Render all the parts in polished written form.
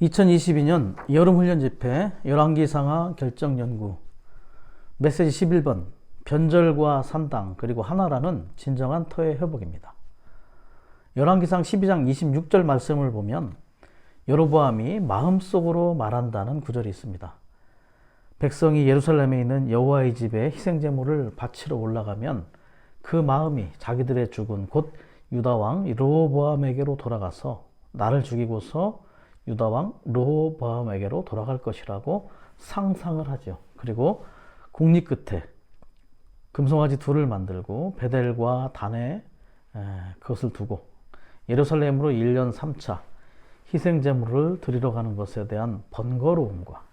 2022년 여름훈련집회 열왕기상하 결정연구 메시지 11번 변절과 산당 그리고 하나라는 진정한 터의 회복입니다. 열왕기상 12장 26절 말씀을 보면 여로보암이 마음속으로 말한다는 구절이 있습니다. 백성이 예루살렘에 있는 여호와의 집에 희생제물을 바치러 올라가면 그 마음이 자기들의 주군 곧 유다왕 르호보암에게로 돌아가서 나를 죽이고서 유다왕 르호보암에게로 돌아갈 것이라고 상상을 하죠. 그리고 국리 끝에 금송아지 둘을 만들고 베델과 단에 그것을 두고 예루살렘으로 1년 3차 희생제물을 드리러 가는 것에 대한 번거로움과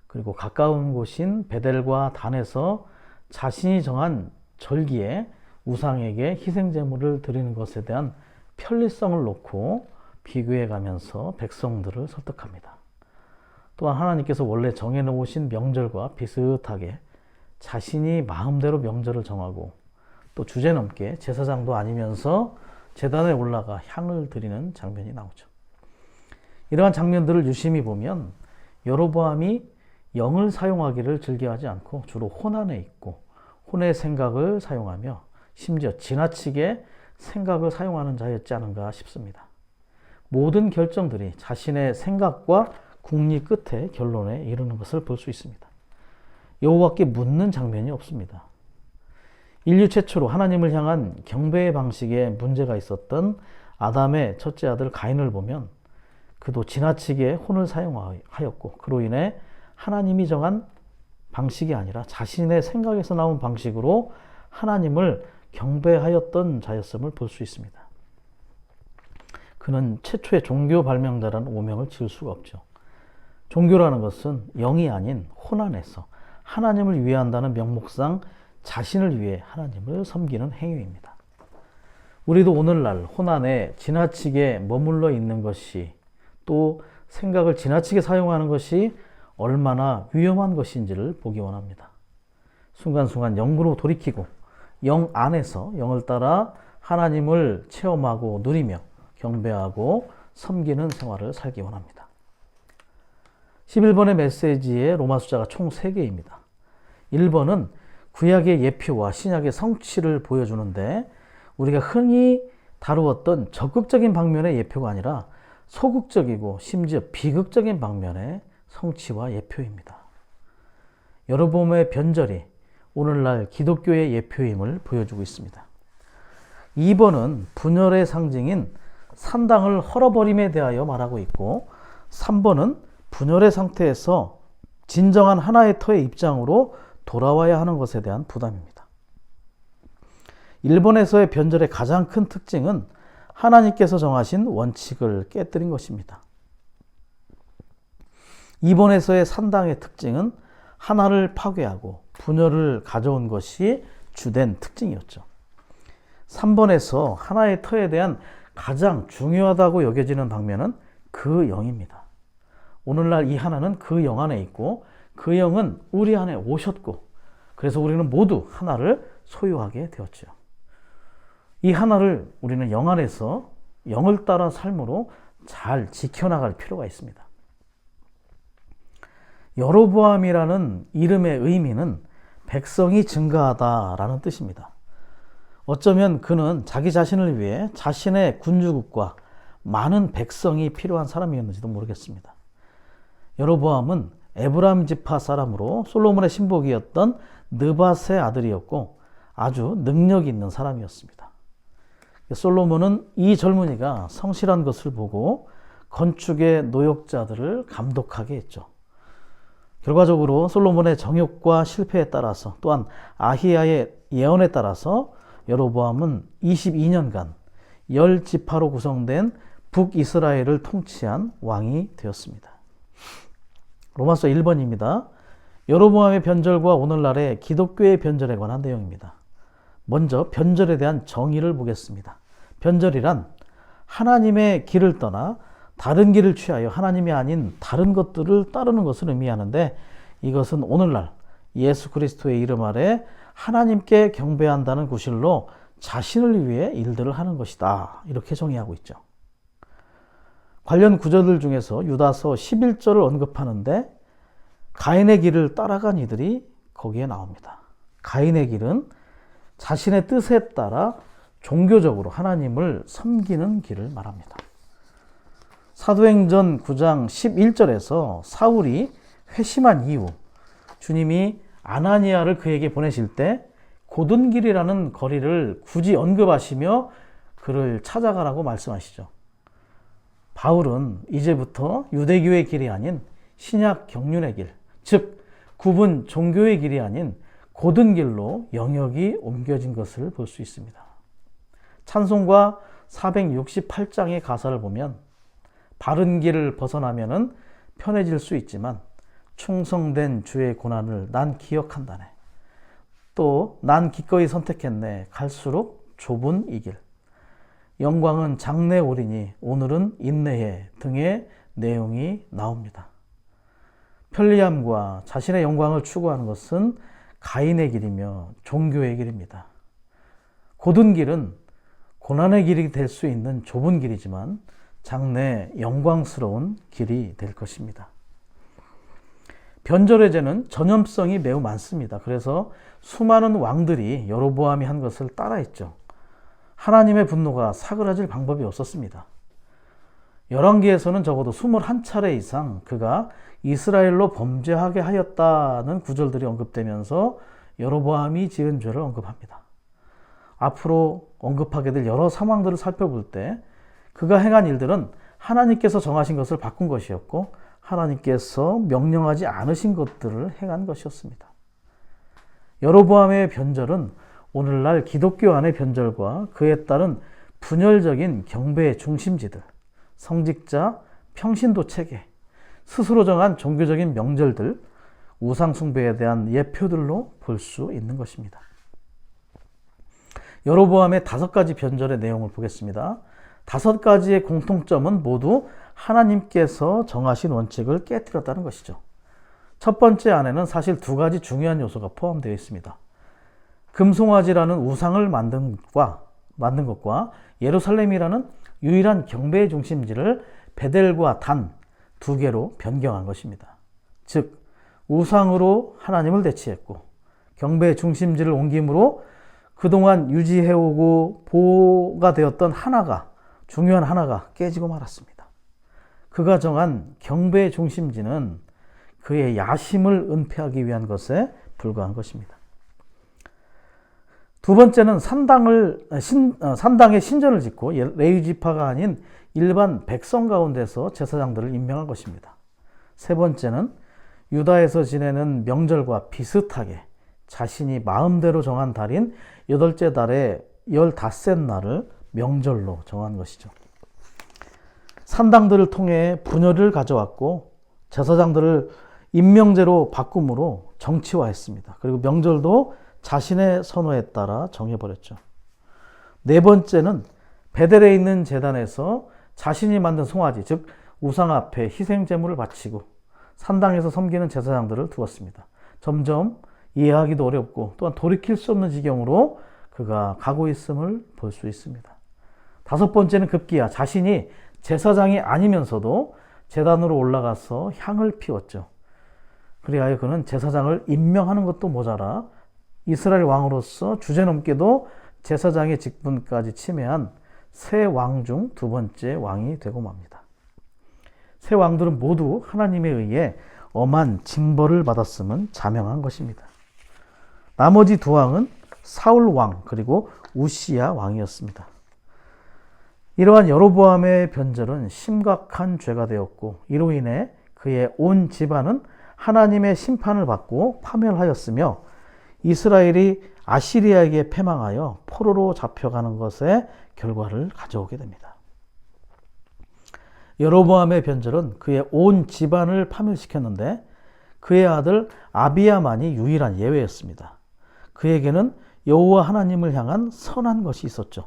그리고 가까운 곳인 베델과 단에서 자신이 정한 절기에 우상에게 희생제물을 드리는 것에 대한 편리성을 놓고 비교해 가면서 백성들을 설득합니다. 또한 하나님께서 원래 정해놓으신 명절과 비슷하게 자신이 마음대로 명절을 정하고 또 주제넘게 제사장도 아니면서 제단에 올라가 향을 드리는 장면이 나오죠. 이러한 장면들을 유심히 보면 여로보암이 영을 사용하기를 즐겨하지 않고 주로 혼안에 있고 혼의 생각을 사용하며 심지어 지나치게 생각을 사용하는 자였지 않은가 싶습니다. 모든 결정들이 자신의 생각과 궁리 끝에 결론에 이르는 것을 볼 수 있습니다. 여호와께 묻는 장면이 없습니다. 인류 최초로 하나님을 향한 경배의 방식에 문제가 있었던 아담의 첫째 아들 가인을 보면 그도 지나치게 혼을 사용하였고 그로 인해 하나님이 정한 방식이 아니라 자신의 생각에서 나온 방식으로 하나님을 경배하였던 자였음을 볼 수 있습니다. 그는 최초의 종교 발명자라는 오명을 지을 수가 없죠. 종교라는 것은 영이 아닌 혼 안에서 하나님을 위한다는 명목상 자신을 위해 하나님을 섬기는 행위입니다. 우리도 오늘날 혼 안에 지나치게 머물러 있는 것이 또 생각을 지나치게 사용하는 것이 얼마나 위험한 것인지를 보기 원합니다. 순간순간 영으로 돌이키고 영 안에서 영을 따라 하나님을 체험하고 누리며 경배하고 섬기는 생활을 살기 원합니다. 11번의 메시지의 로마 숫자가 총 3개입니다. 1번은 구약의 예표와 신약의 성취를 보여주는데 우리가 흔히 다루었던 적극적인 방면의 예표가 아니라 소극적이고 심지어 비극적인 방면의 성취와 예표입니다. 여로보암의 변절이 오늘날 기독교의 예표임을 보여주고 있습니다. 2번은 분열의 상징인 산당을 헐어버림에 대하여 말하고 있고 3번은 분열의 상태에서 진정한 하나의 터의 입장으로 돌아와야 하는 것에 대한 부담입니다. 1번에서의 변절의 가장 큰 특징은 하나님께서 정하신 원칙을 깨뜨린 것입니다. 2번에서의 산당의 특징은 하나를 파괴하고 분열을 가져온 것이 주된 특징이었죠. 3번에서 하나의 터에 대한 가장 중요하다고 여겨지는 방면은 그 영입니다. 오늘날 이 하나는 그 영 안에 있고 그 영은 우리 안에 오셨고 그래서 우리는 모두 하나를 소유하게 되었죠. 이 하나를 우리는 영 안에서 영을 따라 삶으로 잘 지켜나갈 필요가 있습니다. 여로보암이라는 이름의 의미는 백성이 증가하다라는 뜻입니다. 어쩌면 그는 자기 자신을 위해 자신의 군주국과 많은 백성이 필요한 사람이었는지도 모르겠습니다. 여로보암은 에브라임 지파 사람으로 솔로몬의 신복이었던 느밧의 아들이었고 아주 능력 있는 사람이었습니다. 솔로몬은 이 젊은이가 성실한 것을 보고 건축의 노역자들을 감독하게 했죠. 결과적으로 솔로몬의 정욕과 실패에 따라서 또한 아히야의 예언에 따라서 여로보암은 22년간 10지파로 구성된 북이스라엘을 통치한 왕이 되었습니다. 로마서 1번입니다. 여로보암의 변절과 오늘날의 기독교의 변절에 관한 내용입니다. 먼저 변절에 대한 정의를 보겠습니다. 변절이란 하나님의 길을 떠나 다른 길을 취하여 하나님이 아닌 다른 것들을 따르는 것을 의미하는데 이것은 오늘날 예수 그리스도의 이름 아래 하나님께 경배한다는 구실로 자신을 위해 일들을 하는 것이다. 이렇게 정의하고 있죠. 관련 구절들 중에서 유다서 11절을 언급하는데 가인의 길을 따라간 이들이 거기에 나옵니다. 가인의 길은 자신의 뜻에 따라 종교적으로 하나님을 섬기는 길을 말합니다. 사도행전 9장 11절에서 사울이 회심한 이후 주님이 아나니아를 그에게 보내실 때 고든 길이라는 거리를 굳이 언급하시며 그를 찾아가라고 말씀하시죠. 바울은 이제부터 유대교의 길이 아닌 신약 경륜의 길, 즉 구분 종교의 길이 아닌 고든 길로 영역이 옮겨진 것을 볼 수 있습니다. 찬송가 468장의 가사를 보면 바른 길을 벗어나면은 편해질 수 있지만 충성된 주의 고난을 난 기억한다네. 또 난 기꺼이 선택했네. 갈수록 좁은 이 길. 영광은 장래 오리니 오늘은 인내해 등의 내용이 나옵니다. 편리함과 자신의 영광을 추구하는 것은 가인의 길이며 종교의 길입니다. 고든 길은 고난의 길이 될 수 있는 좁은 길이지만 장래 영광스러운 길이 될 것입니다. 변절의 죄는 전염성이 매우 많습니다. 그래서 수많은 왕들이 여로보암이 한 것을 따라했죠. 하나님의 분노가 사그라질 방법이 없었습니다. 열왕기에서는 적어도 21차례 이상 그가 이스라엘로 범죄하게 하였다는 구절들이 언급되면서 여로보암이 지은 죄를 언급합니다. 앞으로 언급하게 될 여러 상황들을 살펴볼 때 그가 행한 일들은 하나님께서 정하신 것을 바꾼 것이었고 하나님께서 명령하지 않으신 것들을 행한 것이었습니다. 여로보암의 변절은 오늘날 기독교 안의 변절과 그에 따른 분열적인 경배의 중심지들, 성직자, 평신도 체계, 스스로 정한 종교적인 명절들, 우상 숭배에 대한 예표들로 볼 수 있는 것입니다. 여로보암의 5가지 변절의 내용을 보겠습니다. 5가지의 공통점은 모두 하나님께서 정하신 원칙을 깨뜨렸다는 것이죠. 첫 번째 안에는 사실 2가지 중요한 요소가 포함되어 있습니다. 금송아지라는 우상을 만든 것과 예루살렘이라는 유일한 경배의 중심지를 베델과 단 2개로 변경한 것입니다. 즉 우상으로 하나님을 대치했고 경배의 중심지를 옮김으로 그동안 유지해오고 보호가 되었던 중요한 하나가 깨지고 말았습니다. 그가 정한 경배의 중심지는 그의 야심을 은폐하기 위한 것에 불과한 것입니다. 2번째는 산당에 신전을 짓고 레위 지파가 아닌 일반 백성 가운데서 제사장들을 임명한 것입니다. 3번째는 유다에서 지내는 명절과 비슷하게 자신이 마음대로 정한 달인 8째 달의 15셋 날을 명절로 정한 것이죠. 산당들을 통해 분열을 가져왔고 제사장들을 임명제로 바꿈으로 정치화했습니다. 그리고 명절도 자신의 선호에 따라 정해버렸죠. 4번째는 베델에 있는 제단에서 자신이 만든 송아지, 즉 우상 앞에 희생제물을 바치고 산당에서 섬기는 제사장들을 두었습니다. 점점 이해하기도 어렵고 또한 돌이킬 수 없는 지경으로 그가 가고 있음을 볼 수 있습니다. 5번째는 급기야 자신이 제사장이 아니면서도 제단으로 올라가서 향을 피웠죠. 그리하여 그는 제사장을 임명하는 것도 모자라 이스라엘 왕으로서 주제넘게도 제사장의 직분까지 침해한 세 왕 중 2번째 왕이 되고 맙니다. 세 왕들은 모두 하나님에 의해 엄한 징벌을 받았음은 자명한 것입니다. 나머지 2왕은 사울 왕 그리고 우시야 왕이었습니다. 이러한 여로보암의 변절은 심각한 죄가 되었고 이로 인해 그의 온 집안은 하나님의 심판을 받고 파멸하였으며 이스라엘이 아시리아에게 패망하여 포로로 잡혀가는 것의 결과를 가져오게 됩니다. 여로보암의 변절은 그의 온 집안을 파멸시켰는데 그의 아들 아비야만이 유일한 예외였습니다. 그에게는 여호와 하나님을 향한 선한 것이 있었죠.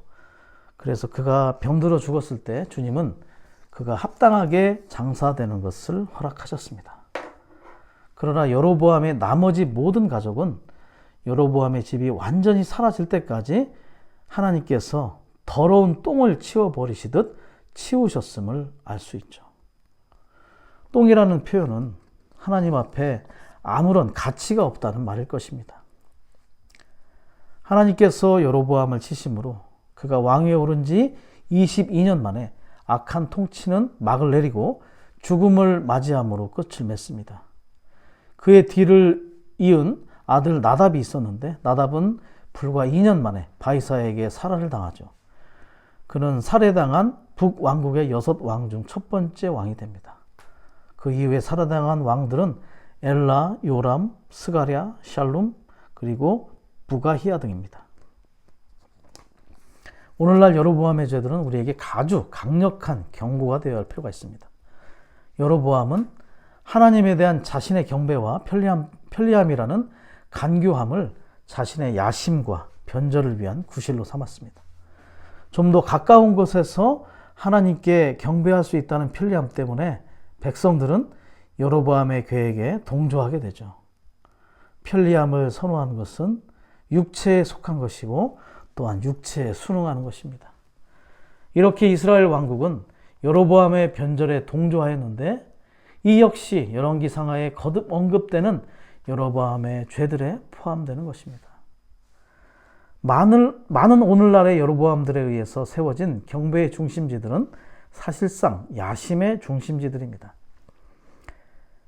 그래서 그가 병들어 죽었을 때 주님은 그가 합당하게 장사되는 것을 허락하셨습니다. 그러나 여로보암의 나머지 모든 가족은 여로보암의 집이 완전히 사라질 때까지 하나님께서 더러운 똥을 치워버리시듯 치우셨음을 알 수 있죠. 똥이라는 표현은 하나님 앞에 아무런 가치가 없다는 말일 것입니다. 하나님께서 여로보암을 치심으로 그가 왕위에 오른 지 22년 만에 악한 통치는 막을 내리고 죽음을 맞이함으로 끝을 맺습니다. 그의 뒤를 이은 아들 나답이 있었는데 나답은 불과 2년 만에 바이사에게 살해를 당하죠. 그는 살해당한 북왕국의 6왕 중 첫 번째 왕이 됩니다. 그 이후에 살해당한 왕들은 엘라, 요람, 스가랴, 샬룸, 그리고 부가히야 등입니다. 오늘날 여로보암의 죄들은 우리에게 아주 강력한 경고가 되어야 할 필요가 있습니다. 여로보암은 하나님에 대한 자신의 경배와 편리함이라는 간교함을 자신의 야심과 변절을 위한 구실로 삼았습니다. 좀 더 가까운 곳에서 하나님께 경배할 수 있다는 편리함 때문에 백성들은 여로보암의 계획에 동조하게 되죠. 편리함을 선호하는 것은 육체에 속한 것이고 또한 육체에 순응하는 것입니다. 이렇게 이스라엘 왕국은 여로보암의 변절에 동조하였는데 이 역시 열왕기상하에 거듭 언급되는 여로보암의 죄들에 포함되는 것입니다. 많은 오늘날의 여로보암들에 의해서 세워진 경배의 중심지들은 사실상 야심의 중심지들입니다.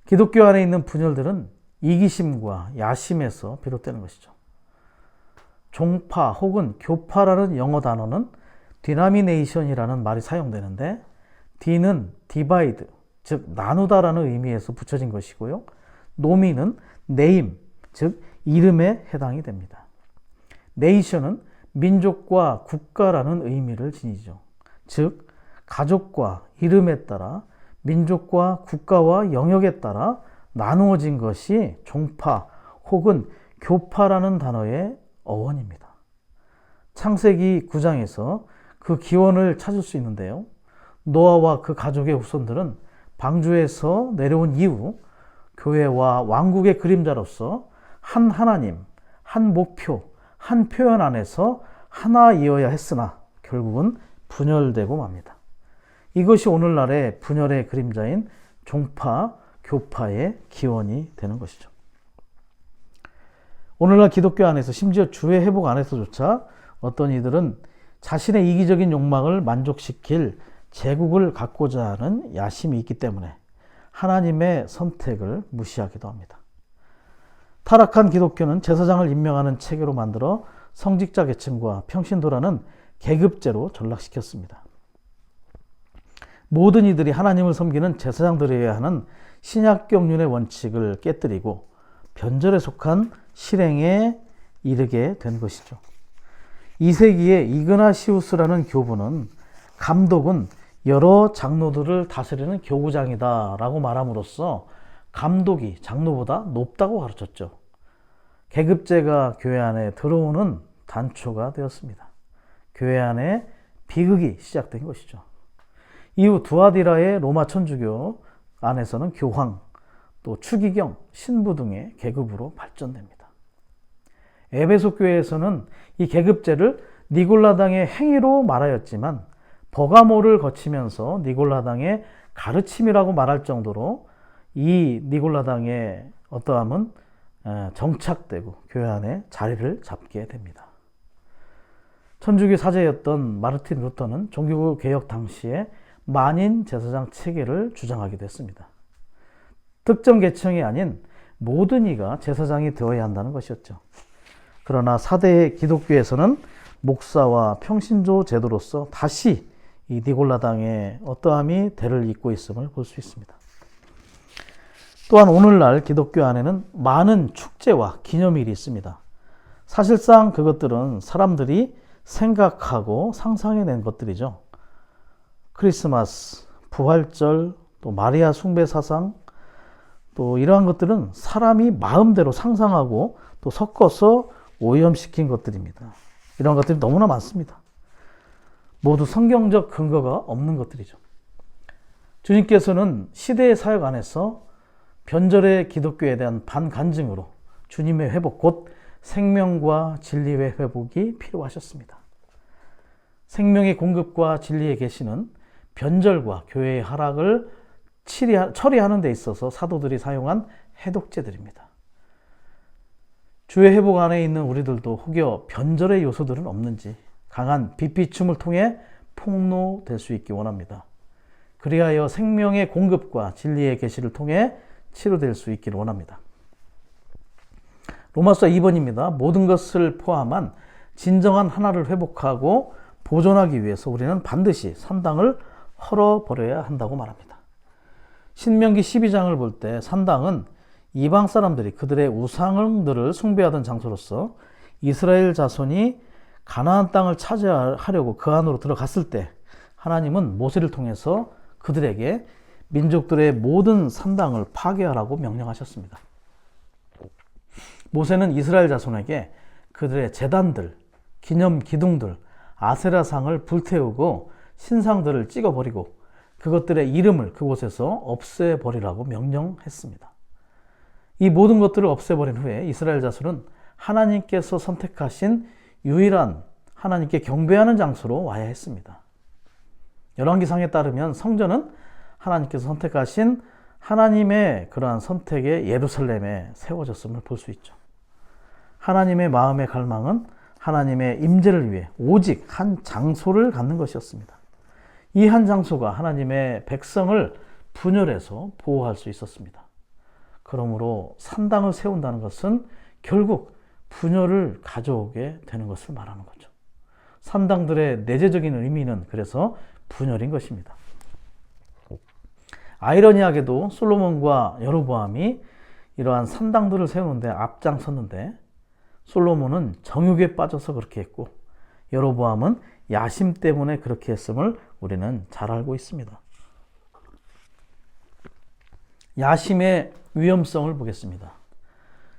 기독교 안에 있는 분열들은 이기심과 야심에서 비롯되는 것이죠. 종파 혹은 교파라는 영어 단어는 디나미네이션이라는 말이 사용되는데 D는 디바이드, 즉 나누다라는 의미에서 붙여진 것이고요. 노미는 네임, 즉 이름에 해당이 됩니다. 네이션은 민족과 국가라는 의미를 지니죠. 즉 가족과 이름에 따라 민족과 국가와 영역에 따라 나누어진 것이 종파 혹은 교파라는 단어의 어원입니다. 창세기 9장에서 그 기원을 찾을 수 있는데요. 노아와 그 가족의 후손들은 방주에서 내려온 이후 교회와 왕국의 그림자로서 한 하나님, 한 목표, 한 표현 안에서 하나이어야 했으나 결국은 분열되고 맙니다. 이것이 오늘날의 분열의 그림자인 종파, 교파의 기원이 되는 것이죠. 오늘날 기독교 안에서 심지어 주의 회복 안에서조차 어떤 이들은 자신의 이기적인 욕망을 만족시킬 제국을 갖고자 하는 야심이 있기 때문에 하나님의 선택을 무시하기도 합니다. 타락한 기독교는 제사장을 임명하는 체계로 만들어 성직자 계층과 평신도라는 계급제로 전락시켰습니다. 모든 이들이 하나님을 섬기는 제사장들이어야 하는 신약경륜의 원칙을 깨뜨리고 변절에 속한 실행에 이르게 된 것이죠. 2세기에 이그나시우스라는 교부는 감독은 여러 장로들을 다스리는 교구장이다 라고 말함으로써 감독이 장로보다 높다고 가르쳤죠. 계급제가 교회 안에 들어오는 단초가 되었습니다. 교회 안에 비극이 시작된 것이죠. 이후 두아디라의 로마 천주교 안에서는 교황, 또 추기경, 신부 등의 계급으로 발전됩니다. 에베소 교회에서는 이 계급제를 니골라당의 행위로 말하였지만 버가모를 거치면서 니골라당의 가르침이라고 말할 정도로 이 니골라당의 어떠함은 정착되고 교회 안에 자리를 잡게 됩니다. 천주교 사제였던 마르틴 루터는 종교 개혁 당시에 만인 제사장 체계를 주장하기도 했습니다. 특정 계층이 아닌 모든 이가 제사장이 되어야 한다는 것이었죠. 그러나 4대 기독교에서는 목사와 평신조 제도로서 다시 이 니골라당의 어떠함이 대를 잇고 있음을 볼 수 있습니다. 또한 오늘날 기독교 안에는 많은 축제와 기념일이 있습니다. 사실상 그것들은 사람들이 생각하고 상상해낸 것들이죠. 크리스마스, 부활절, 또 마리아 숭배 사상, 또 이러한 것들은 사람이 마음대로 상상하고 또 섞어서 오염시킨 것들입니다. 이런 것들이 너무나 많습니다. 모두 성경적 근거가 없는 것들이죠. 주님께서는 시대의 사역 안에서 변절의 기독교에 대한 반간증으로 주님의 회복, 곧 생명과 진리의 회복이 필요하셨습니다. 생명의 공급과 진리의 계시는 변절과 교회의 하락을 처리하는 데 있어서 사도들이 사용한 해독제들입니다. 주의 회복 안에 있는 우리들도 혹여 변절의 요소들은 없는지 강한 빛비춤을 통해 폭로될 수 있기 원합니다. 그리하여 생명의 공급과 진리의 계시를 통해 치료될 수 있기를 원합니다. 로마서 2번입니다. 모든 것을 포함한 진정한 하나를 회복하고 보존하기 위해서 우리는 반드시 산당을 헐어버려야 한다고 말합니다. 신명기 12장을 볼 때 산당은 이방 사람들이 그들의 우상들을 숭배하던 장소로서 이스라엘 자손이 가나안 땅을 차지하려고 그 안으로 들어갔을 때 하나님은 모세를 통해서 그들에게 민족들의 모든 산당을 파괴하라고 명령하셨습니다. 모세는 이스라엘 자손에게 그들의 제단들, 기념 기둥들, 아세라상을 불태우고 신상들을 찍어버리고 그것들의 이름을 그곳에서 없애버리라고 명령했습니다. 이 모든 것들을 없애버린 후에 이스라엘 자손은 하나님께서 선택하신 유일한 하나님께 경배하는 장소로 와야 했습니다. 열왕기상에 따르면 성전은 하나님께서 선택하신 하나님의 그러한 선택의 예루살렘에 세워졌음을 볼 수 있죠. 하나님의 마음의 갈망은 하나님의 임재를 위해 오직 한 장소를 갖는 것이었습니다. 이 한 장소가 하나님의 백성을 분열해서 보호할 수 있었습니다. 그러므로 산당을 세운다는 것은 결국 분열을 가져오게 되는 것을 말하는 거죠. 산당들의 내재적인 의미는 그래서 분열인 것입니다. 아이러니하게도 솔로몬과 여로보암이 이러한 산당들을 세우는데 앞장섰는데 솔로몬은 정욕에 빠져서 그렇게 했고 여로보암은 야심 때문에 그렇게 했음을 우리는 잘 알고 있습니다. 야심의 위험성을 보겠습니다.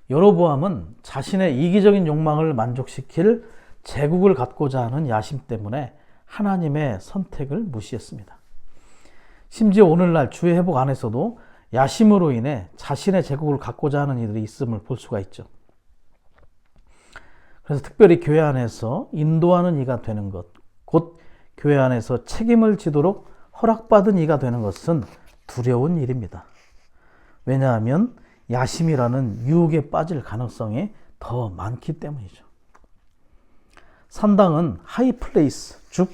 여로보암은 자신의 이기적인 욕망을 만족시킬 제국을 갖고자 하는 야심 때문에 하나님의 선택을 무시했습니다. 심지어 오늘날 주의 회복 안에서도 야심으로 인해 자신의 제국을 갖고자 하는 이들이 있음을 볼 수가 있죠. 그래서 특별히 교회 안에서 인도하는 이가 되는 것, 곧 교회 안에서 책임을 지도록 허락받은 이가 되는 것은 두려운 일입니다. 왜냐하면 야심이라는 유혹에 빠질 가능성이 더 많기 때문이죠. 산당은 하이 플레이스, 즉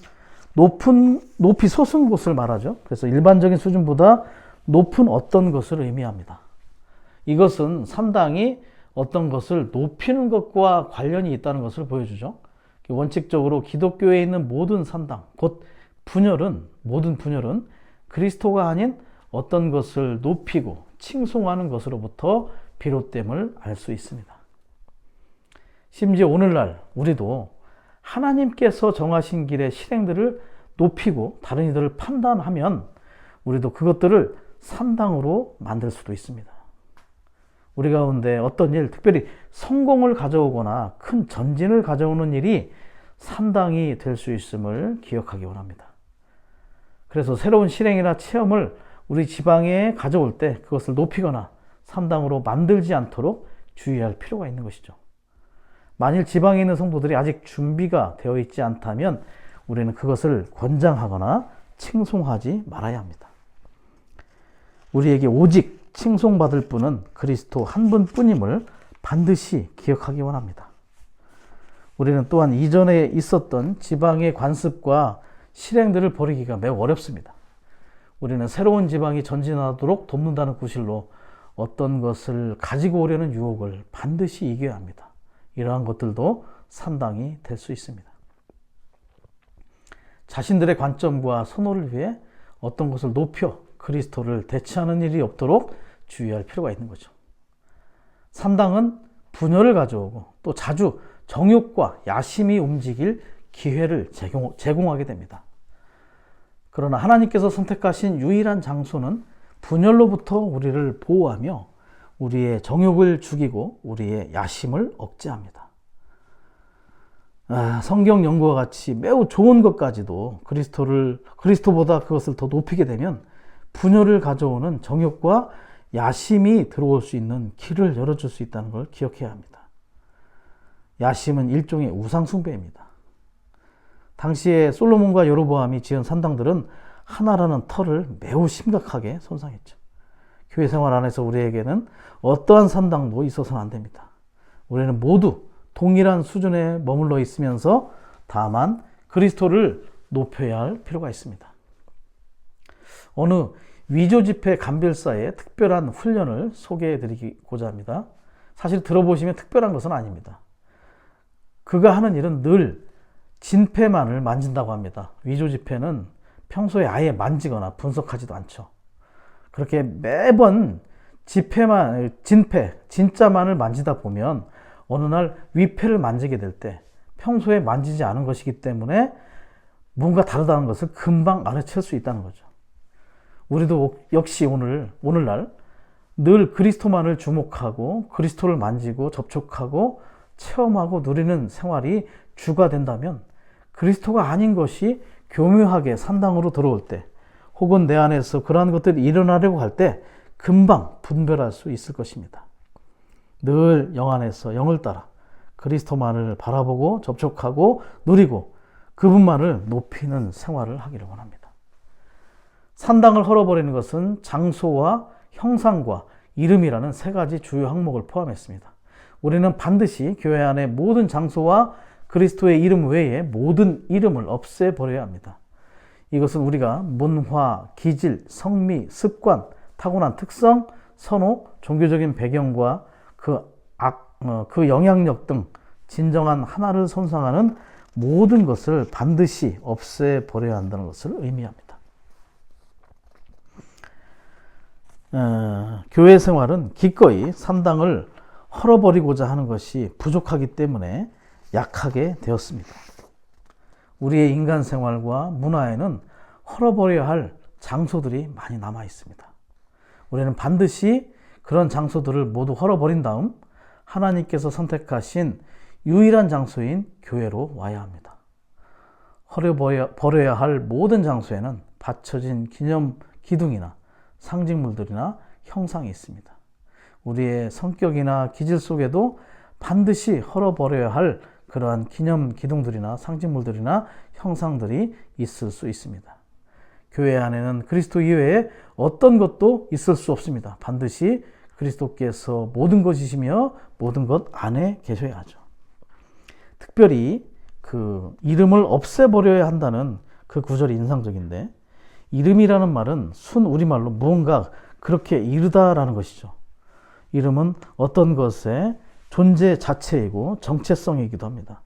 높이 솟은 곳을 말하죠. 그래서 일반적인 수준보다 높은 어떤 것을 의미합니다. 이것은 산당이 어떤 것을 높이는 것과 관련이 있다는 것을 보여주죠. 원칙적으로 기독교에 있는 모든 산당, 곧 모든 분열은 그리스도가 아닌 어떤 것을 높이고 칭송하는 것으로부터 비롯됨을 알 수 있습니다. 심지어 오늘날 우리도 하나님께서 정하신 길의 실행들을 높이고 다른 이들을 판단하면 우리도 그것들을 산당으로 만들 수도 있습니다. 우리 가운데 어떤 일, 특별히 성공을 가져오거나 큰 전진을 가져오는 일이 산당이 될 수 있음을 기억하기 원합니다. 그래서 새로운 실행이나 체험을 우리 지방에 가져올 때 그것을 높이거나 산당으로 만들지 않도록 주의할 필요가 있는 것이죠. 만일 지방에 있는 성도들이 아직 준비가 되어 있지 않다면 우리는 그것을 권장하거나 칭송하지 말아야 합니다. 우리에게 오직 칭송받을 분은 그리스도 한 분뿐임을 반드시 기억하기 원합니다. 우리는 또한 이전에 있었던 지방의 관습과 실행들을 버리기가 매우 어렵습니다. 우리는 새로운 지방이 전진하도록 돕는다는 구실로 어떤 것을 가지고 오려는 유혹을 반드시 이겨야 합니다. 이러한 것들도 산당이 될 수 있습니다. 자신들의 관점과 선호를 위해 어떤 것을 높여 그리스도를 대체하는 일이 없도록 주의할 필요가 있는 거죠. 산당은 분열을 가져오고 또 자주 정욕과 야심이 움직일 기회를 제공하게 됩니다. 그러나 하나님께서 선택하신 유일한 장소는 분열로부터 우리를 보호하며 우리의 정욕을 죽이고 우리의 야심을 억제합니다. 성경 연구와 같이 매우 좋은 것까지도 그리스도보다 그것을 더 높이게 되면 분열을 가져오는 정욕과 야심이 들어올 수 있는 길을 열어줄 수 있다는 걸 기억해야 합니다. 야심은 일종의 우상 숭배입니다. 당시에 솔로몬과 여로보암이 지은 산당들은 하나라는 터를 매우 심각하게 손상했죠. 교회 생활 안에서 우리에게는 어떠한 산당도 있어서는 안 됩니다. 우리는 모두 동일한 수준에 머물러 있으면서 다만 그리스도를 높여야 할 필요가 있습니다. 어느 위조 집회 감별사의 특별한 훈련을 소개해 드리고자 합니다. 사실 들어보시면 특별한 것은 아닙니다. 그가 하는 일은 늘 진폐만을 만진다고 합니다. 위조 집회는 평소에 아예 만지거나 분석하지도 않죠. 그렇게 매번 진짜만을 만지다 보면 어느 날 위패를 만지게 될 때 평소에 만지지 않은 것이기 때문에 뭔가 다르다는 것을 금방 알아챌 수 있다는 거죠. 우리도 역시 오늘날 늘 그리스도만을 주목하고 그리스도를 만지고 접촉하고 체험하고 누리는 생활이 주가 된다면 그리스도가 아닌 것이 교묘하게 산당으로 들어올 때 혹은 내 안에서 그러한 것들이 일어나려고 할 때 금방 분별할 수 있을 것입니다. 늘 영 안에서 영을 따라 그리스도만을 바라보고 접촉하고 누리고 그분만을 높이는 생활을 하기를 원합니다. 산당을 헐어버리는 것은 장소와 형상과 이름이라는 세 가지 주요 항목을 포함했습니다. 우리는 반드시 교회 안의 모든 장소와 그리스도의 이름 외에 모든 이름을 없애버려야 합니다. 이것은 우리가 문화, 기질, 성미, 습관, 타고난 특성, 선호, 종교적인 배경과 그 영향력 등 진정한 하나를 손상하는 모든 것을 반드시 없애버려야 한다는 것을 의미합니다. 교회 생활은 기꺼이 산당을 헐어버리고자 하는 것이 부족하기 때문에 약하게 되었습니다. 우리의 인간 생활과 문화에는 헐어버려야 할 장소들이 많이 남아 있습니다. 우리는 반드시 그런 장소들을 모두 헐어버린 다음 하나님께서 선택하신 유일한 장소인 교회로 와야 합니다. 헐어버려야 할 모든 장소에는 받쳐진 기념 기둥이나 상징물들이나 형상이 있습니다. 우리의 성격이나 기질 속에도 반드시 헐어버려야 할 그러한 기념 기둥들이나 상징물들이나 형상들이 있을 수 있습니다. 교회 안에는 그리스도 이외에 어떤 것도 있을 수 없습니다. 반드시 그리스도께서 모든 것이시며 모든 것 안에 계셔야 하죠. 특별히 그 이름을 없애버려야 한다는 그 구절이 인상적인데, 이름이라는 말은 순 우리말로 무언가 그렇게 이르다라는 것이죠. 이름은 어떤 것의 존재 자체이고 정체성이기도 합니다.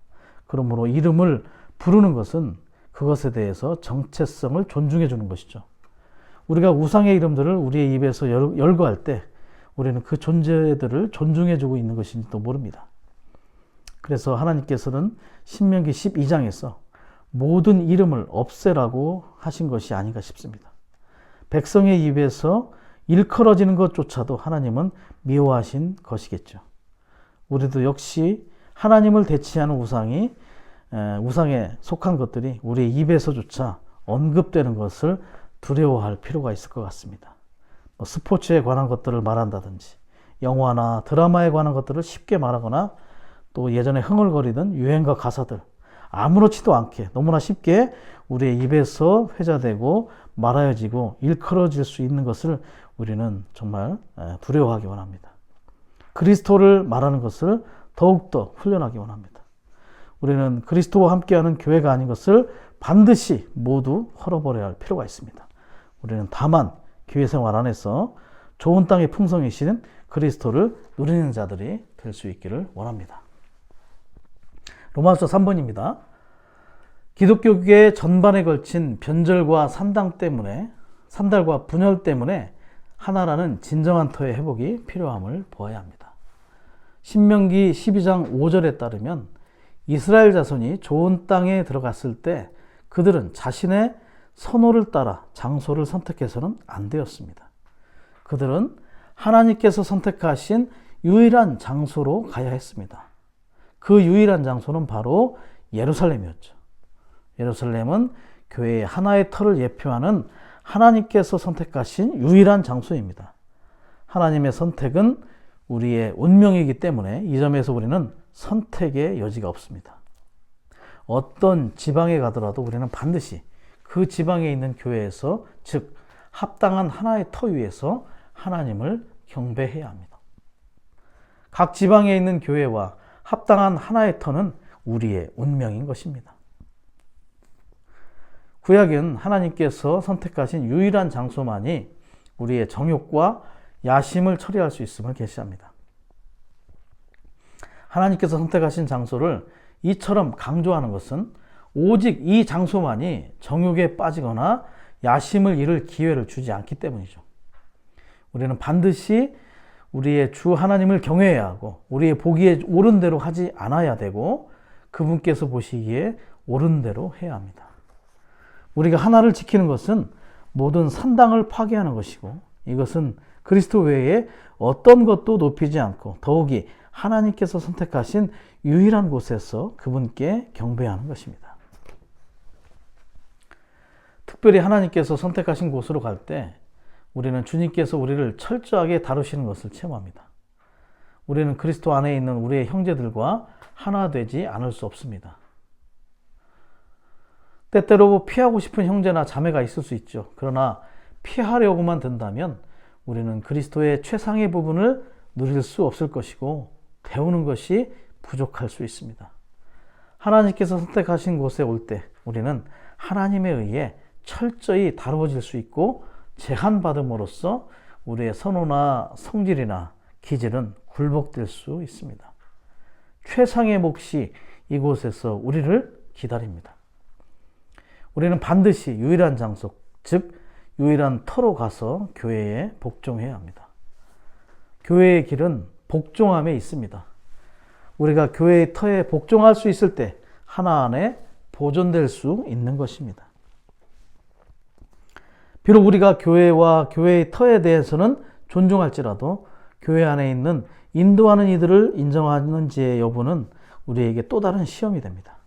그러므로 이름을 부르는 것은 그것에 대해서 정체성을 존중해 주는 것이죠. 우리가 우상의 이름들을 우리의 입에서 열거할 때 우리는 그 존재들을 존중해 주고 있는 것인지도 모릅니다. 그래서 하나님께서는 신명기 12장에서 모든 이름을 없애라고 하신 것이 아닌가 싶습니다. 백성의 입에서 일컬어지는 것조차도 하나님은 미워하신 것이겠죠. 우리도 역시 하나님을 대체하는 우상에 속한 것들이 우리의 입에서조차 언급되는 것을 두려워할 필요가 있을 것 같습니다. 스포츠에 관한 것들을 말한다든지 영화나 드라마에 관한 것들을 쉽게 말하거나 또 예전에 흥얼거리던 유행가 가사들 아무렇지도 않게 너무나 쉽게 우리의 입에서 회자되고 말하여지고 일컬어질 수 있는 것을 우리는 정말 두려워하기 원합니다. 그리스도를 말하는 것을 더욱더 훈련하기 원합니다. 우리는 그리스도와 함께하는 교회가 아닌 것을 반드시 모두 헐어버려야 할 필요가 있습니다. 우리는 다만 교회 생활 안에서 좋은 땅의 풍성이신 그리스도를 누리는 자들이 될 수 있기를 원합니다. 로마서 3번입니다. 기독교계 전반에 걸친 변절과 산달과 분열 때문에 하나라는 진정한 터의 회복이 필요함을 보아야 합니다. 신명기 12장 5절에 따르면 이스라엘 자손이 좋은 땅에 들어갔을 때 그들은 자신의 선호를 따라 장소를 선택해서는 안 되었습니다. 그들은 하나님께서 선택하신 유일한 장소로 가야 했습니다. 그 유일한 장소는 바로 예루살렘이었죠. 예루살렘은 교회의 하나의 터를 예표하는 하나님께서 선택하신 유일한 장소입니다. 하나님의 선택은 우리의 운명이기 때문에 이 점에서 우리는 선택의 여지가 없습니다. 어떤 지방에 가더라도 우리는 반드시 그 지방에 있는 교회에서, 즉 합당한 하나의 터 위에서 하나님을 경배해야 합니다. 각 지방에 있는 교회와 합당한 하나의 터는 우리의 운명인 것입니다. 구약은 하나님께서 선택하신 유일한 장소만이 우리의 정욕과 야심을 처리할 수 있음을 계시합니다. 하나님께서 선택하신 장소를 이처럼 강조하는 것은 오직 이 장소만이 정욕에 빠지거나 야심을 이룰 기회를 주지 않기 때문이죠. 우리는 반드시 우리의 주 하나님을 경외해야 하고 우리의 보기에 옳은 대로 하지 않아야 되고 그분께서 보시기에 옳은 대로 해야 합니다. 우리가 하나를 지키는 것은 모든 산당을 파괴하는 것이고 이것은 그리스도 외에 어떤 것도 높이지 않고 더욱이 하나님께서 선택하신 유일한 곳에서 그분께 경배하는 것입니다. 특별히 하나님께서 선택하신 곳으로 갈 때 우리는 주님께서 우리를 철저하게 다루시는 것을 체험합니다. 우리는 그리스도 안에 있는 우리의 형제들과 하나 되지 않을 수 없습니다. 때때로 피하고 싶은 형제나 자매가 있을 수 있죠. 그러나 피하려고만 든다면 우리는 그리스도의 최상의 부분을 누릴 수 없을 것이고 배우는 것이 부족할 수 있습니다. 하나님께서 선택하신 곳에 올 때 우리는 하나님에 의해 철저히 다루어질 수 있고 제한받음으로써 우리의 선호나 성질이나 기질은 굴복될 수 있습니다. 최상의 몫이 이곳에서 우리를 기다립니다. 우리는 반드시 유일한 장소, 즉 유일한 터로 가서 교회에 복종해야 합니다. 교회의 길은 복종함에 있습니다. 우리가 교회의 터에 복종할 수 있을 때 하나 안에 보존될 수 있는 것입니다. 비록 우리가 교회와 교회의 터에 대해서는 존중할지라도 교회 안에 있는 인도하는 이들을 인정하는지의 여부는 우리에게 또 다른 시험이 됩니다.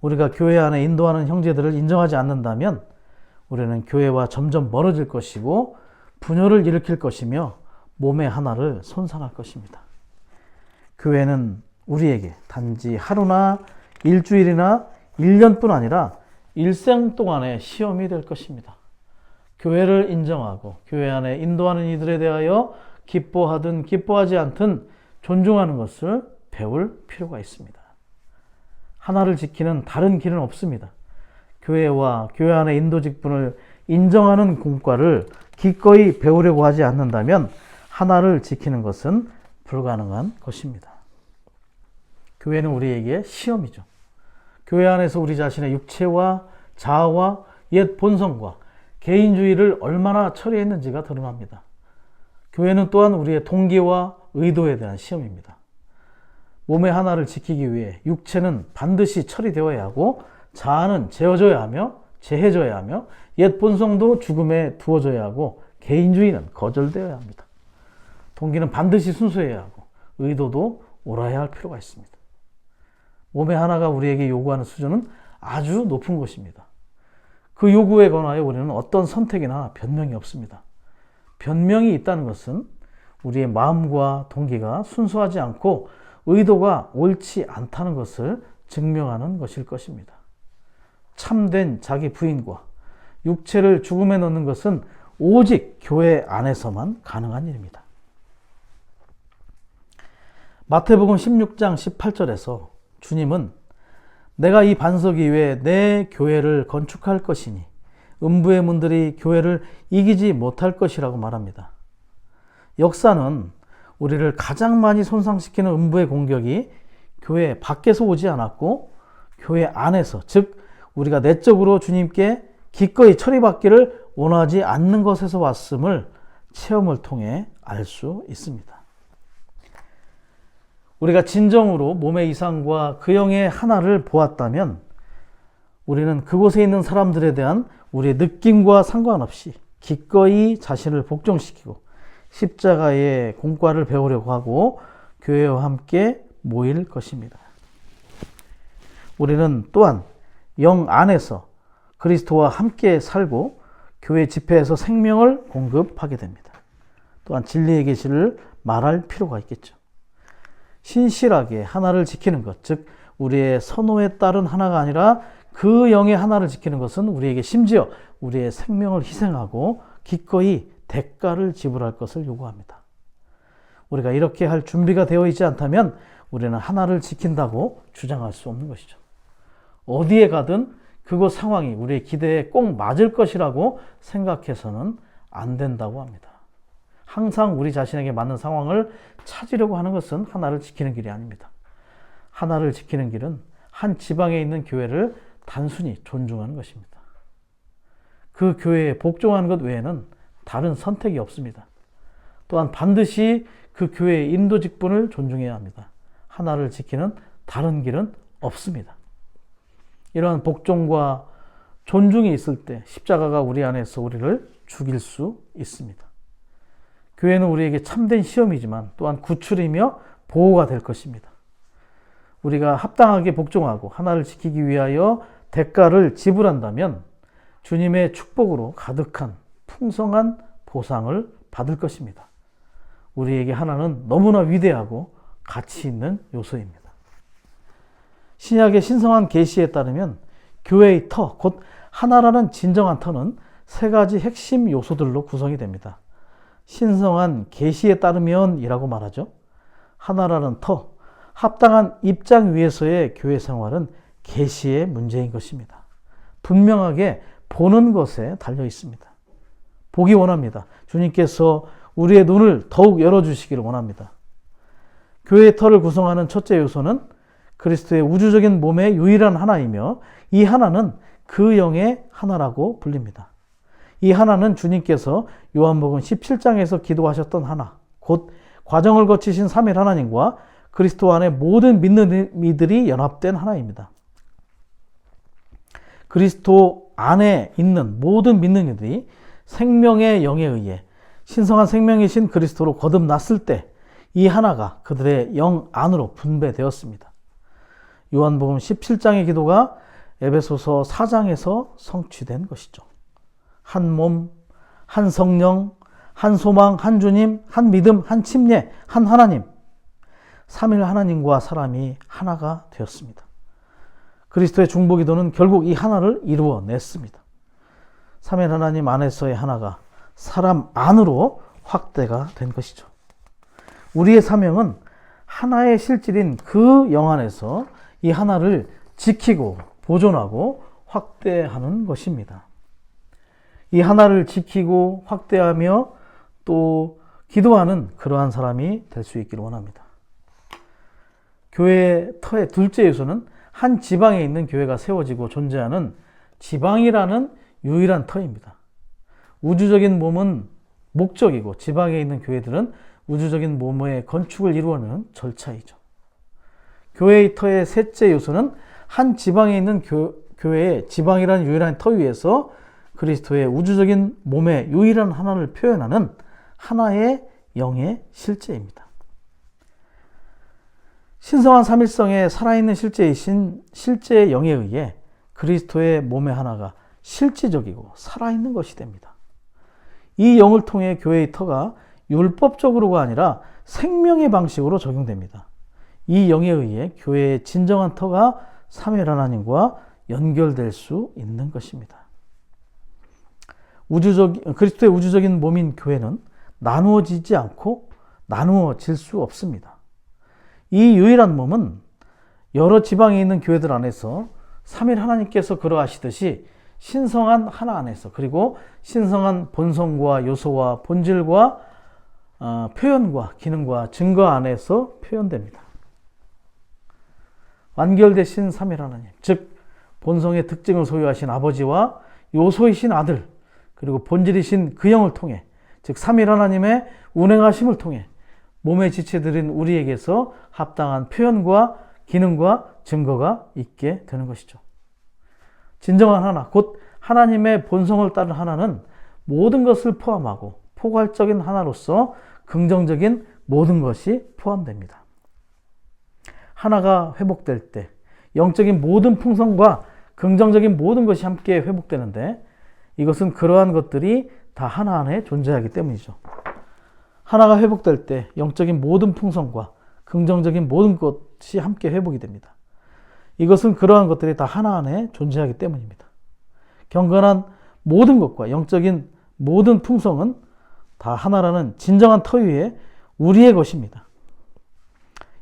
우리가 교회 안에 인도하는 형제들을 인정하지 않는다면 우리는 교회와 점점 멀어질 것이고 분열을 일으킬 것이며 몸의 하나를 손상할 것입니다. 교회는 우리에게 단지 하루나 일주일이나 1년뿐 아니라 일생 동안의 시험이 될 것입니다. 교회를 인정하고 교회 안에 인도하는 이들에 대하여 기뻐하든 기뻐하지 않든 존중하는 것을 배울 필요가 있습니다. 하나를 지키는 다른 길은 없습니다. 교회와 교회 안의 인도 직분을 인정하는 공과를 기꺼이 배우려고 하지 않는다면 하나를 지키는 것은 불가능한 것입니다. 교회는 우리에게 시험이죠. 교회 안에서 우리 자신의 육체와 자아와 옛 본성과 개인주의를 얼마나 처리했는지가 드러납니다. 교회는 또한 우리의 동기와 의도에 대한 시험입니다. 몸의 하나를 지키기 위해 육체는 반드시 처리되어야 하고 자아는 재어져야 하며 재해져야 하며 옛 본성도 죽음에 두어져야 하고 개인주의는 거절되어야 합니다. 동기는 반드시 순수해야 하고 의도도 옳아야 할 필요가 있습니다. 몸의 하나가 우리에게 요구하는 수준은 아주 높은 것입니다. 그 요구에 관하여 우리는 어떤 선택이나 변명이 없습니다. 변명이 있다는 것은 우리의 마음과 동기가 순수하지 않고 의도가 옳지 않다는 것을 증명하는 것일 것입니다. 참된 자기 부인과 육체를 죽음에 넣는 것은 오직 교회 안에서만 가능한 일입니다. 마태복음 16장 18절에서 주님은 내가 이 반석 위에 내 교회를 건축할 것이니 음부의 문들이 교회를 이기지 못할 것이라고 말합니다. 역사는 우리를 가장 많이 손상시키는 음부의 공격이 교회 밖에서 오지 않았고 교회 안에서, 즉 우리가 내적으로 주님께 기꺼이 처리받기를 원하지 않는 것에서 왔음을 체험을 통해 알 수 있습니다. 우리가 진정으로 몸의 이상과 그 영의 하나를 보았다면 우리는 그곳에 있는 사람들에 대한 우리의 느낌과 상관없이 기꺼이 자신을 복종시키고 십자가의 공과를 배우려고 하고 교회와 함께 모일 것입니다. 우리는 또한 영 안에서 그리스도와 함께 살고 교회 집회에서 생명을 공급하게 됩니다. 또한 진리의 계시를 말할 필요가 있겠죠. 신실하게 하나를 지키는 것, 즉 우리의 선호에 따른 하나가 아니라 그 영의 하나를 지키는 것은 우리에게 심지어 우리의 생명을 희생하고 기꺼이 대가를 지불할 것을 요구합니다. 우리가 이렇게 할 준비가 되어 있지 않다면 우리는 하나를 지킨다고 주장할 수 없는 것이죠. 어디에 가든 그곳 상황이 우리의 기대에 꼭 맞을 것이라고 생각해서는 안 된다고 합니다. 항상 우리 자신에게 맞는 상황을 찾으려고 하는 것은 하나를 지키는 길이 아닙니다. 하나를 지키는 길은 한 지방에 있는 교회를 단순히 존중하는 것입니다. 그 교회에 복종하는 것 외에는 다른 선택이 없습니다. 또한 반드시 그 교회의 인도 직분을 존중해야 합니다. 하나를 지키는 다른 길은 없습니다. 이러한 복종과 존중이 있을 때 십자가가 우리 안에서 우리를 죽일 수 있습니다. 교회는 우리에게 참된 시험이지만 또한 구출이며 보호가 될 것입니다. 우리가 합당하게 복종하고 하나를 지키기 위하여 대가를 지불한다면 주님의 축복으로 가득한 풍성한 보상을 받을 것입니다. 우리에게 하나는 너무나 위대하고 가치 있는 요소입니다. 신약의 신성한 계시에 따르면 교회의 터, 곧 하나라는 진정한 터는 세 가지 핵심 요소들로 구성이 됩니다. 신성한 계시에 따르면 이라고 말하죠. 하나라는 터, 합당한 입장 위에서의 교회 생활은 계시의 문제인 것입니다. 분명하게 보는 것에 달려 있습니다. 보기 원합니다. 주님께서 우리의 눈을 더욱 열어주시기를 원합니다. 교회의 터를 구성하는 첫째 요소는 그리스도의 우주적인 몸의 유일한 하나이며 이 하나는 그 영의 하나라고 불립니다. 이 하나는 주님께서 요한복음 17장에서 기도하셨던 하나, 곧 과정을 거치신 삼위 하나님과 그리스도 안에 모든 믿는 이들이 연합된 하나입니다. 그리스도 안에 있는 모든 믿는 이들이 생명의 영에 의해 신성한 생명이신 그리스도로 거듭났을 때 이 하나가 그들의 영 안으로 분배되었습니다. 요한복음 17장의 기도가 에베소서 4장에서 성취된 것이죠. 한 몸, 한 성령, 한 소망, 한 주님, 한 믿음, 한 침례, 한 하나님. 삼일 하나님과 사람이 하나가 되었습니다. 그리스도의 중보기도는 결국 이 하나를 이루어냈습니다. 삼일 하나님 안에서의 하나가 사람 안으로 확대가 된 것이죠. 우리의 사명은 하나의 실질인 그 영 안에서 이 하나를 지키고 보존하고 확대하는 것입니다. 이 하나를 지키고 확대하며 또 기도하는 그러한 사람이 될 수 있기를 원합니다. 교회의 터의 둘째 요소는 한 지방에 있는 교회가 세워지고 존재하는 지방이라는 유일한 터입니다. 우주적인 몸은 목적이고 지방에 있는 교회들은 우주적인 몸의 건축을 이루어내는 절차이죠. 교회의 터의 셋째 요소는 한 지방에 있는 교회의 지방이라는 유일한 터 위에서 그리스도의 우주적인 몸의 유일한 하나를 표현하는 하나의 영의 실제입니다. 신성한 삼일성의 살아있는 실제이신 실제의 영에 의해 그리스도의 몸의 하나가 실질적이고 살아있는 것이 됩니다. 이 영을 통해 교회의 터가 율법적으로가 아니라 생명의 방식으로 적용됩니다. 이 영에 의해 교회의 진정한 터가 삼위 하나님과 연결될 수 있는 것입니다. 그리스도의 우주적인 몸인 교회는 나누어지지 않고 나누어질 수 없습니다. 이 유일한 몸은 여러 지방에 있는 교회들 안에서 삼위 하나님께서 그러하시듯이 신성한 하나 안에서 그리고 신성한 본성과 요소와 본질과 표현과 기능과 증거 안에서 표현됩니다. 완결되신 삼위 하나님, 즉 본성의 특징을 소유하신 아버지와 요소이신 아들, 그리고 본질이신 그 영을 통해, 즉 삼위 하나님의 운행하심을 통해 몸의 지체들인 우리에게서 합당한 표현과 기능과 증거가 있게 되는 것이죠. 진정한 하나, 곧 하나님의 본성을 따른 하나는 모든 것을 포함하고 포괄적인 하나로서 긍정적인 모든 것이 포함됩니다. 하나가 회복될 때 영적인 모든 풍성과 긍정적인 모든 것이 함께 회복되는데 이것은 그러한 것들이 다 하나 안에 존재하기 때문이죠. 하나가 회복될 때 영적인 모든 풍성과 긍정적인 모든 것이 함께 회복이 됩니다. 이것은 그러한 것들이 다 하나 안에 존재하기 때문입니다. 경건한 모든 것과 영적인 모든 풍성은 다 하나라는 진정한 터 위에 우리의 것입니다.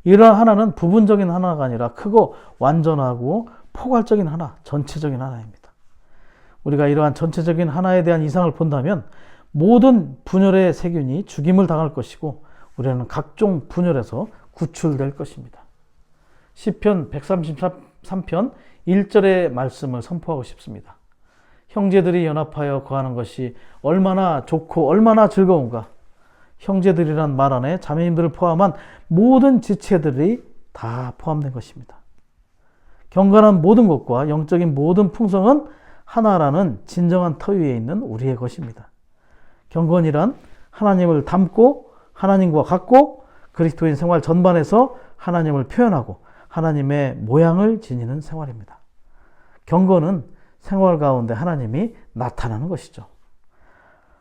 이러한 하나는 부분적인 하나가 아니라 크고 완전하고 포괄적인 하나, 전체적인 하나입니다. 우리가 이러한 전체적인 하나에 대한 이상을 본다면 모든 분열의 세균이 죽임을 당할 것이고 우리는 각종 분열에서 구출될 것입니다. 시편 133편 1절의 말씀을 선포하고 싶습니다. 형제들이 연합하여 거하는 것이 얼마나 좋고 얼마나 즐거운가. 형제들이란 말 안에 자매님들을 포함한 모든 지체들이 다 포함된 것입니다. 경건한 모든 것과 영적인 모든 풍성은 하나라는 진정한 터 위에 있는 우리의 것입니다. 경건이란 하나님을 닮고 하나님과 같고 그리스도인 생활 전반에서 하나님을 표현하고 하나님의 모양을 지니는 생활입니다. 경건은 생활 가운데 하나님이 나타나는 것이죠.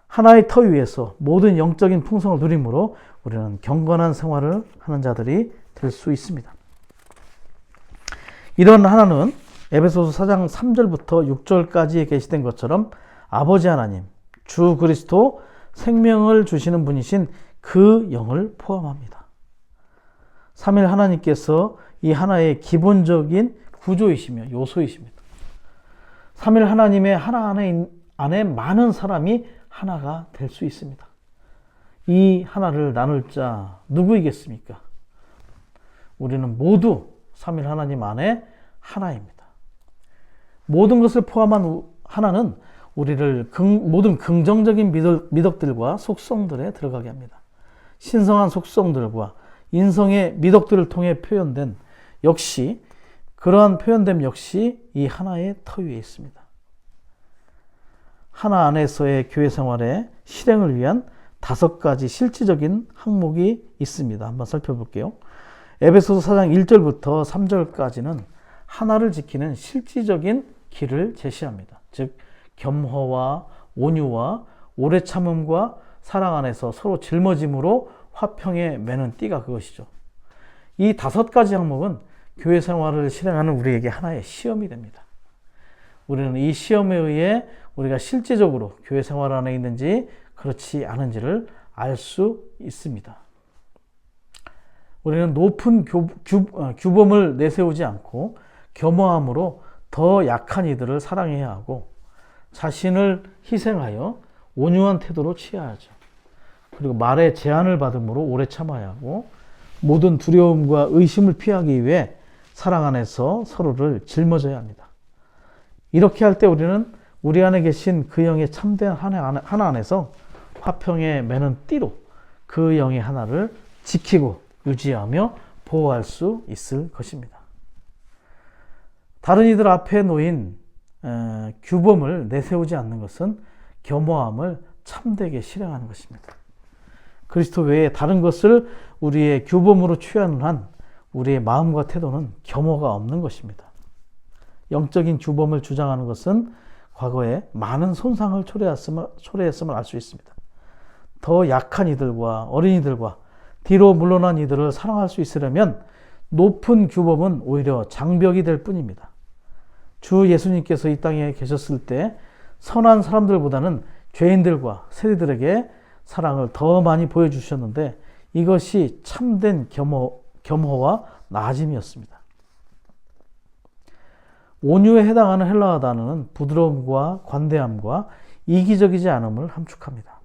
하나의 터 위에서 모든 영적인 풍성을 누림으로 우리는 경건한 생활을 하는 자들이 될 수 있습니다. 이런 하나는 에베소서 4장 3절부터 6절까지에 계시된 것처럼 아버지 하나님, 주 그리스도 생명을 주시는 분이신 그 영을 포함합니다. 삼일 하나님께서 이 하나의 기본적인 구조이시며 요소이십니다. 삼일 하나님의 하나 안에 많은 사람이 하나가 될 수 있습니다. 이 하나를 나눌 자 누구이겠습니까? 우리는 모두 삼일 하나님 안에 하나입니다. 모든 것을 포함한 하나는 우리를 모든 긍정적인 미덕들과 속성들에 들어가게 합니다. 신성한 속성들과 인성의 미덕들을 통해 표현된 역시 그러한 표현됨 역시 이 하나의 터 위에 있습니다. 하나 안에서의 교회 생활의 실행을 위한 5가지 실질적인 항목이 있습니다. 한번 살펴볼게요. 에베소서 4장 1절부터 3절까지는 하나를 지키는 실질적인 길을 제시합니다. 즉 겸허와 온유와 오래 참음과 사랑 안에서 서로 짊어짐으로 화평에 매는 띠가 그것이죠. 이 5가지 항목은 교회 생활을 실행하는 우리에게 하나의 시험이 됩니다. 우리는 이 시험에 의해 우리가 실제적으로 교회 생활 안에 있는지 그렇지 않은지를 알 수 있습니다. 우리는 높은 규범을 내세우지 않고 겸허함으로 더 약한 이들을 사랑해야 하고 자신을 희생하여 온유한 태도로 취해야죠. 그리고 말에 제한을 받음으로 오래 참아야 하고 모든 두려움과 의심을 피하기 위해 사랑 안에서 서로를 짊어져야 합니다. 이렇게 할 때 우리는 우리 안에 계신 그 영의 참된 하나 안에서 화평에 매는 띠로 그 영의 하나를 지키고 유지하며 보호할 수 있을 것입니다. 다른 이들 앞에 놓인 규범을 내세우지 않는 것은 겸허함을 참되게 실행하는 것입니다. 그리스도 외에 다른 것을 우리의 규범으로 취하는 한 우리의 마음과 태도는 겸허가 없는 것입니다. 영적인 규범을 주장하는 것은 과거에 많은 손상을 초래했음을 알 수 있습니다. 더 약한 이들과 어린이들과 뒤로 물러난 이들을 사랑할 수 있으려면 높은 규범은 오히려 장벽이 될 뿐입니다. 주 예수님께서 이 땅에 계셨을 때 선한 사람들보다는 죄인들과 세리들에게 사랑을 더 많이 보여주셨는데 이것이 참된 겸허와 나아짐이었습니다. 온유에 해당하는 헬라어 단어는 부드러움과 관대함과 이기적이지 않음을 함축합니다.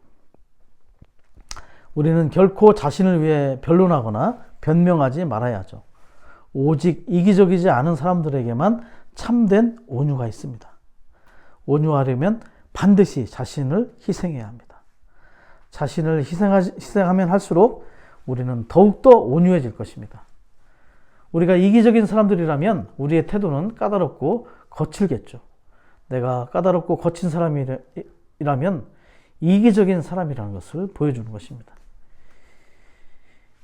우리는 결코 자신을 위해 변론하거나 변명하지 말아야 하죠. 오직 이기적이지 않은 사람들에게만 참된 온유가 있습니다. 온유하려면 반드시 자신을 희생해야 합니다. 자신을 희생하면 할수록 우리는 더욱더 온유해질 것입니다. 우리가 이기적인 사람들이라면 우리의 태도는 까다롭고 거칠겠죠. 내가 까다롭고 거친 사람이라면 이기적인 사람이라는 것을 보여주는 것입니다.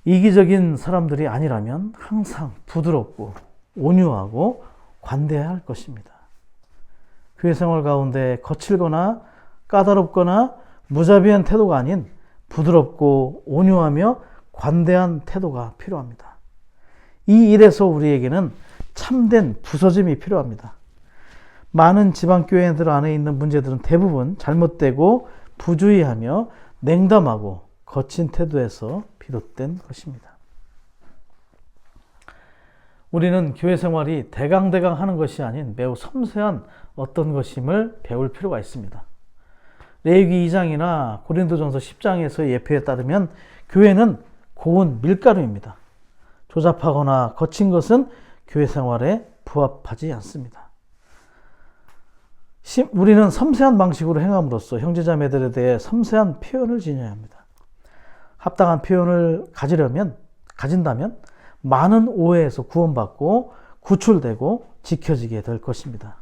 이기적인 사람들이 아니라면 항상 부드럽고 온유하고 관대해야 할 것입니다. 교회 생활 가운데 거칠거나 까다롭거나 무자비한 태도가 아닌 부드럽고 온유하며 관대한 태도가 필요합니다. 이 일에서 우리에게는 참된 부서짐이 필요합니다. 많은 지방교회들 안에 있는 문제들은 대부분 잘못되고 부주의하며 냉담하고 거친 태도에서 비롯된 것입니다. 우리는 교회 생활이 대강대강 하는 것이 아닌 매우 섬세한 어떤 것임을 배울 필요가 있습니다. 레위기 2장이나 고린도전서 10장에서의 예표에 따르면 교회는 고운 밀가루입니다. 조잡하거나 거친 것은 교회 생활에 부합하지 않습니다. 우리는 섬세한 방식으로 행함으로써 형제자매들에 대해 섬세한 표현을 지녀야 합니다. 합당한 표현을 가진다면 많은 오해에서 구원받고 구출되고 지켜지게 될 것입니다.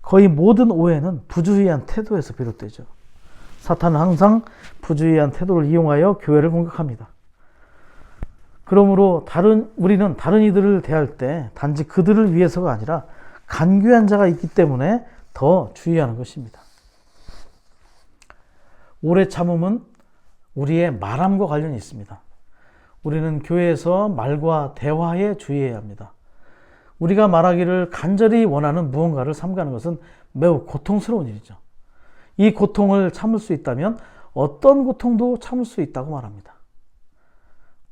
거의 모든 오해는 부주의한 태도에서 비롯되죠. 사탄은 항상 부주의한 태도를 이용하여 교회를 공격합니다. 그러므로 우리는 다른 이들을 대할 때 단지 그들을 위해서가 아니라 간교한 자가 있기 때문에 더 주의하는 것입니다. 오래 참음은 우리의 말함과 관련이 있습니다. 우리는 교회에서 말과 대화에 주의해야 합니다. 우리가 말하기를 간절히 원하는 무언가를 삼가는 것은 매우 고통스러운 일이죠. 이 고통을 참을 수 있다면 어떤 고통도 참을 수 있다고 말합니다.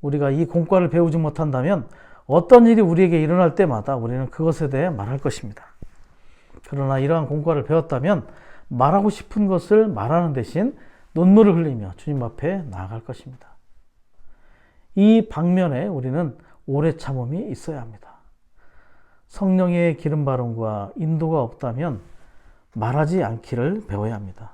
우리가 이 공과를 배우지 못한다면 어떤 일이 우리에게 일어날 때마다 우리는 그것에 대해 말할 것입니다. 그러나 이러한 공과를 배웠다면 말하고 싶은 것을 말하는 대신 눈물을 흘리며 주님 앞에 나아갈 것입니다. 이 방면에 우리는 오래 참음이 있어야 합니다. 성령의 기름 바름과 인도가 없다면 말하지 않기를 배워야 합니다.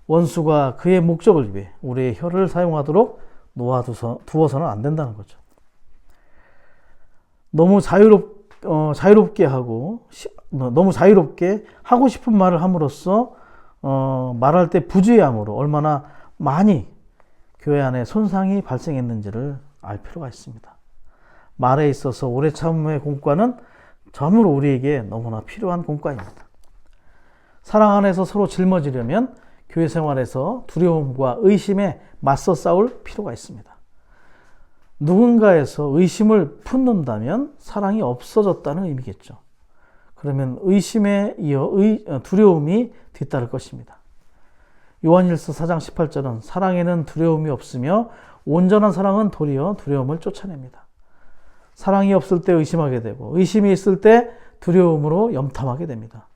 원수가 그의 목적을 위해 우리의 혀를 사용하도록 놓아두어서는 안 된다는 거죠. 너무 자유롭게 하고 싶은 말을 함으로써 말할 때 부주의함으로 얼마나 많이 교회 안에 손상이 발생했는지를 알 필요가 있습니다. 말에 있어서 오래 참음의 공과는 참으로 우리에게 너무나 필요한 공과입니다. 사랑 안에서 서로 짊어지려면 교회 생활에서 두려움과 의심에 맞서 싸울 필요가 있습니다. 누군가에서 의심을 품는다면 사랑이 없어졌다는 의미겠죠. 그러면 의심에 이어 두려움이 뒤따를 것입니다. 요한일서 4장 18절은 사랑에는 두려움이 없으며 온전한 사랑은 도리어 두려움을 쫓아냅니다. 사랑이 없을 때 의심하게 되고 의심이 있을 때 두려움으로 염탐하게 됩니다.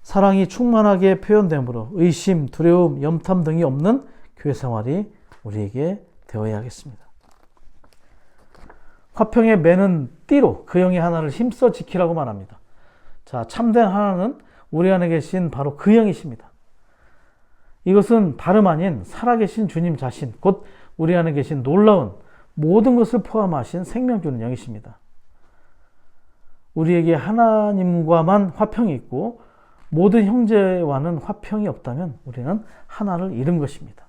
사랑이 충만하게 표현되므로 의심, 두려움, 염탐 등이 없는 교회 생활이 우리에게 되어야겠습니다. 화평에 매는 띠로 그 영의 하나를 힘써 지키라고 말합니다. 자, 참된 하나는 우리 안에 계신 바로 그 영이십니다. 이것은 다름 아닌 살아계신 주님 자신, 곧 우리 안에 계신 놀라운 모든 것을 포함하신 생명 주는 영이십니다. 우리에게 하나님과만 화평이 있고 모든 형제와는 화평이 없다면 우리는 하나를 잃은 것입니다.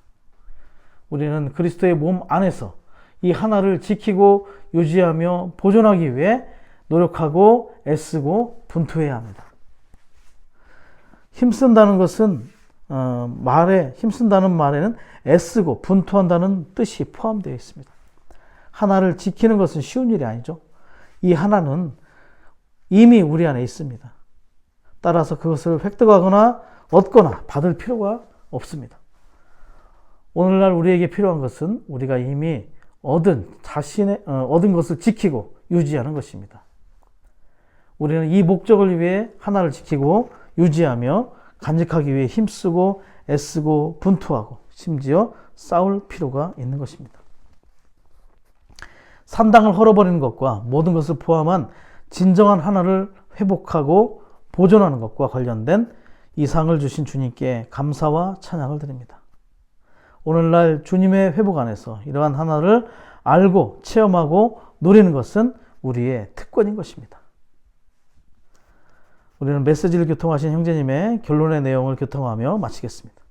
우리는 그리스도의 몸 안에서 이 하나를 지키고 유지하며 보존하기 위해 노력하고 애쓰고 분투해야 합니다. 힘쓴다는 것은 힘쓴다는 말에는 애쓰고 분투한다는 뜻이 포함되어 있습니다. 하나를 지키는 것은 쉬운 일이 아니죠. 이 하나는 이미 우리 안에 있습니다. 따라서 그것을 획득하거나 얻거나 받을 필요가 없습니다. 오늘날 우리에게 필요한 것은 우리가 이미 얻은 것을 지키고 유지하는 것입니다. 우리는 이 목적을 위해 하나를 지키고 유지하며 간직하기 위해 힘쓰고 애쓰고 분투하고 심지어 싸울 필요가 있는 것입니다. 산당을 헐어버리는 것과 모든 것을 포함한 진정한 하나를 회복하고 보존하는 것과 관련된 이 상을 주신 주님께 감사와 찬양을 드립니다. 오늘날 주님의 회복 안에서 이러한 하나를 알고 체험하고 누리는 것은 우리의 특권인 것입니다. 우리는 메시지를 교통하신 형제님의 결론의 내용을 교통하며 마치겠습니다.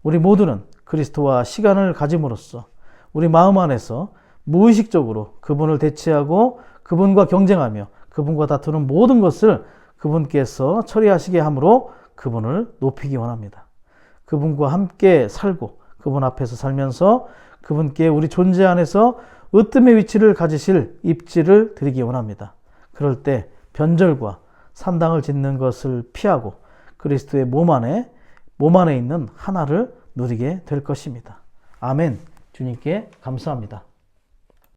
우리 모두는 그리스도와 시간을 가짐으로써 우리 마음 안에서 무의식적으로 그분을 대체하고 그분과 경쟁하며 그분과 다투는 모든 것을 그분께서 처리하시게 함으로 그분을 높이기 원합니다. 그분과 함께 살고 그분 앞에서 살면서 그분께 우리 존재 안에서 으뜸의 위치를 가지실 입지를 드리기 원합니다. 그럴 때 변절과 산당을 짓는 것을 피하고 그리스도의 몸 안에 있는 하나를 누리게 될 것입니다. 아멘. 주님께 감사합니다.